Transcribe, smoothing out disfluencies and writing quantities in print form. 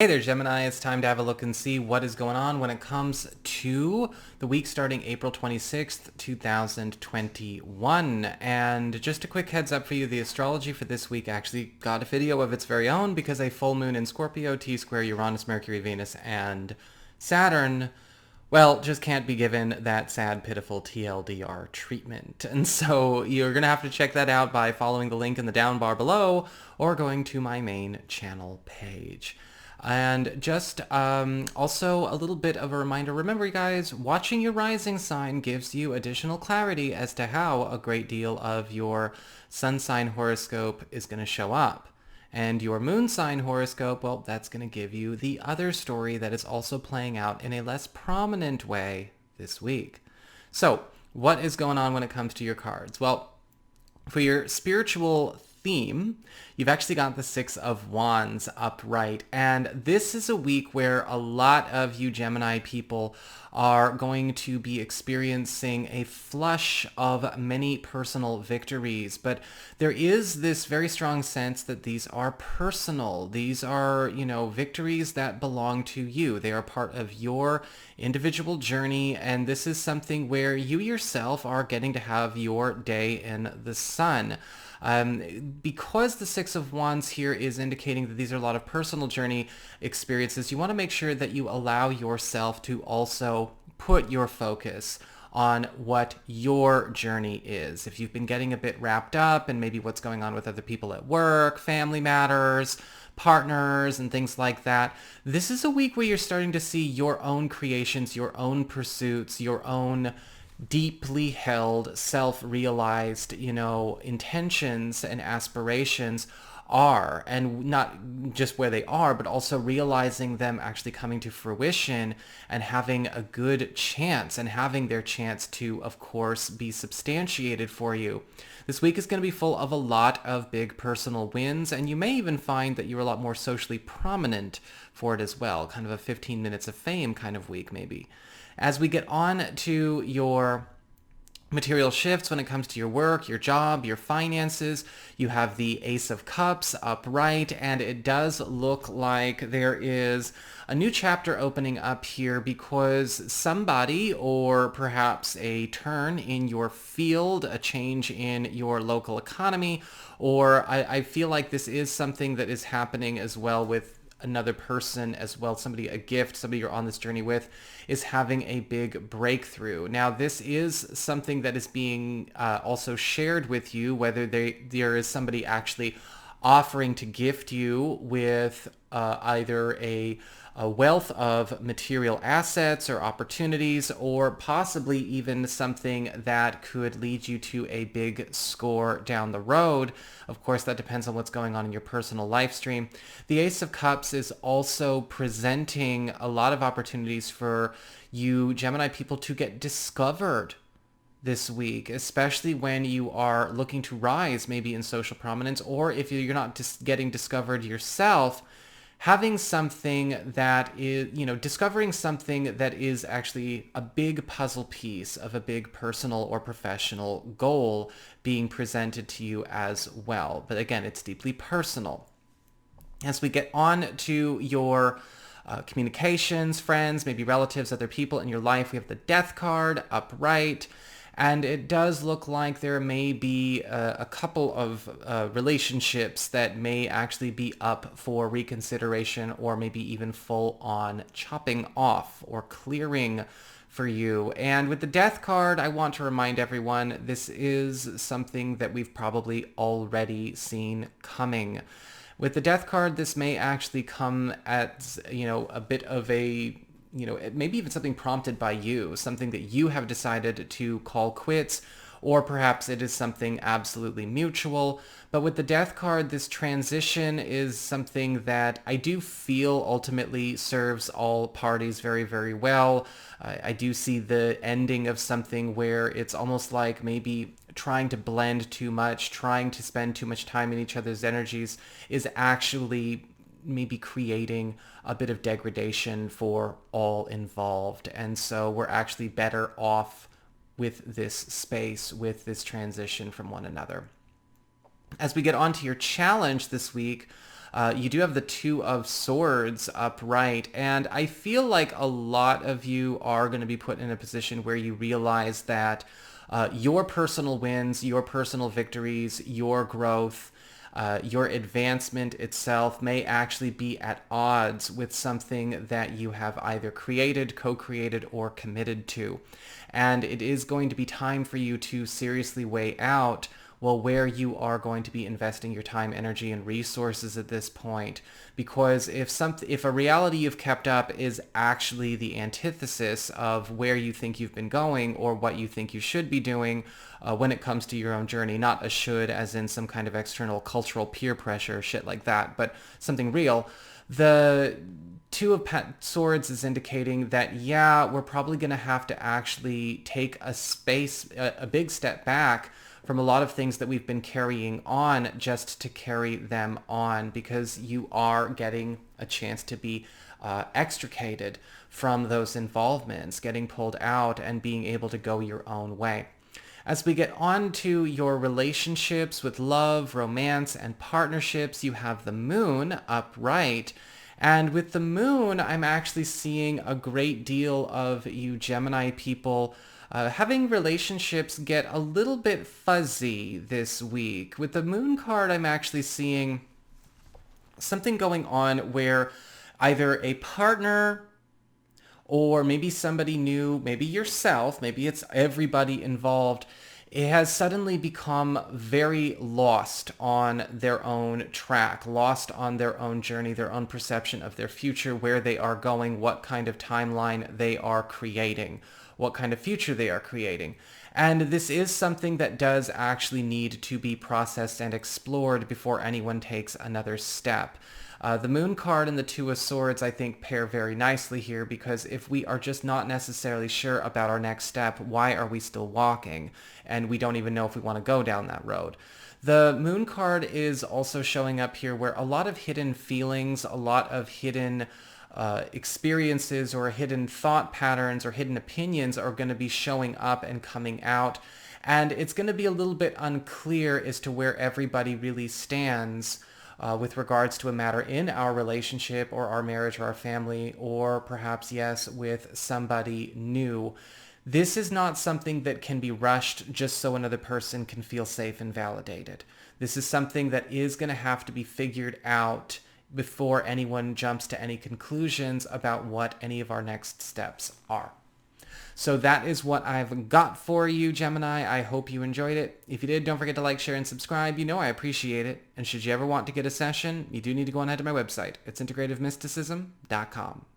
there, Gemini. It's time to have a look and see what is going on when it comes to the week starting April 26th, 2021. And just a quick heads up for you, the astrology for this week actually got a video of its very own because a full moon in Scorpio, T-square, Uranus, Mercury, Venus, and Saturn, well, just can't be given that sad, pitiful TLDR treatment. And so you're going to have to check that out by following the link in the down bar below or going to my main channel page. And just also a little bit of a reminder, remember you guys, watching your rising sign gives you additional clarity as to how a great deal of your sun sign horoscope is going to show up. And your moon sign horoscope, well, that's going to give you the other story that is also playing out in a less prominent way this week. So what is going on when it comes to your cards? Well, for your spiritual theme, you've actually got the Six of Wands upright. And this is a week where a lot of you Gemini people are going to be experiencing a flush of many personal victories. But there is this very strong sense that these are personal. These are, victories that belong to you. They are part of your individual journey. And this is something where you yourself are getting to have your day in the sun. Because the Six of Wands here is indicating that these are a lot of personal journey experiences, you want to make sure that you allow yourself to also put your focus on what your journey is. If you've been getting a bit wrapped up in maybe what's going on with other people at work, family matters, partners, and things like that, this is a week where you're starting to see your own creations, your own pursuits, your own deeply held, self-realized, intentions and aspirations are, and not just where they are, but also realizing them actually coming to fruition and having a good chance and having their chance to, of course, be substantiated for you. This week is going to be full of a lot of big personal wins, and you may even find that you're a lot more socially prominent for it as well, kind of a 15 minutes of fame kind of week maybe. As we get on to your material shifts when it comes to your work, your job, your finances, you have the Ace of Cups upright, and it does look like there is a new chapter opening up here because somebody, or perhaps a turn in your field, a change in your local economy, or I feel like this is something that is happening as well with another person as well, somebody, a gift, somebody you're on this journey with, is having a big breakthrough. Now, this is something that is being also shared with you, whether there is somebody actually offering to gift you with either a wealth of material assets or opportunities, or possibly even something that could lead you to a big score down the road. Of course, that depends on what's going on in your personal life stream. The Ace of Cups is also presenting a lot of opportunities for you Gemini people to get discovered this week, especially when you are looking to rise maybe in social prominence, or if you're not just getting discovered yourself, having something that is, discovering something that is actually a big puzzle piece of a big personal or professional goal being presented to you as well. But again, it's deeply personal. As we get on to your communications, friends, maybe relatives, other people in your life, we have the Death card upright. And it does look like there may be a couple of relationships that may actually be up for reconsideration, or maybe even full-on chopping off or clearing for you. And with the Death card, I want to remind everyone, this is something that we've probably already seen coming. With the Death card, this may actually come at, a bit of a maybe even something prompted by you, something that you have decided to call quits, or perhaps it is something absolutely mutual. But with the Death card, this transition is something that I do feel ultimately serves all parties very, very well. I do see the ending of something where it's almost like maybe trying to blend too much, trying to spend too much time in each other's energies is actually maybe creating a bit of degradation for all involved. And so we're actually better off with this space, with this transition from one another. As we get on to your challenge this week, You do have the Two of Swords upright, and I feel like a lot of you are going to be put in a position where you realize that your personal wins, your personal victories, your growth, your advancement itself may actually be at odds with something that you have either created, co-created, or committed to. And it is going to be time for you to seriously weigh out, well, where you are going to be investing your time, energy, and resources at this point. Because if a reality you've kept up is actually the antithesis of where you think you've been going or what you think you should be doing when it comes to your own journey, not a should as in some kind of external cultural peer pressure, shit like that, but something real, the Two of Swords is indicating that, yeah, we're probably going to have to actually take a big step back from a lot of things that we've been carrying on just to carry them on, because you are getting a chance to be extricated from those involvements, getting pulled out and being able to go your own way. As we get on to your relationships with love, romance, and partnerships, you have the Moon upright. And with the Moon, I'm actually seeing a great deal of you Gemini people having relationships get a little bit fuzzy this week. With the Moon card, I'm actually seeing something going on where either a partner or maybe somebody new, maybe yourself, maybe it's everybody involved, it has suddenly become very lost on their own track, lost on their own journey, their own perception of their future, where they are going, what kind of timeline they are creating, what kind of future they are creating. And this is something that does actually need to be processed and explored before anyone takes another step. The Moon card and the Two of Swords, I think, pair very nicely here, because if we are just not necessarily sure about our next step, why are we still walking? And we don't even know if we want to go down that road. The Moon card is also showing up here where a lot of hidden feelings, a lot of hidden experiences or hidden thought patterns or hidden opinions are going to be showing up and coming out. And it's going to be a little bit unclear as to where everybody really stands with regards to a matter in our relationship or our marriage or our family, or perhaps, yes, with somebody new. This is not something that can be rushed just so another person can feel safe and validated. This is something that is going to have to be figured out before anyone jumps to any conclusions about what any of our next steps are. So that is what I've got for you, Gemini. I hope you enjoyed it. If you did, don't forget to like, share, and subscribe. You know I appreciate it. And should you ever want to get a session, you do need to go on ahead to my website. It's integrativemysticism.com.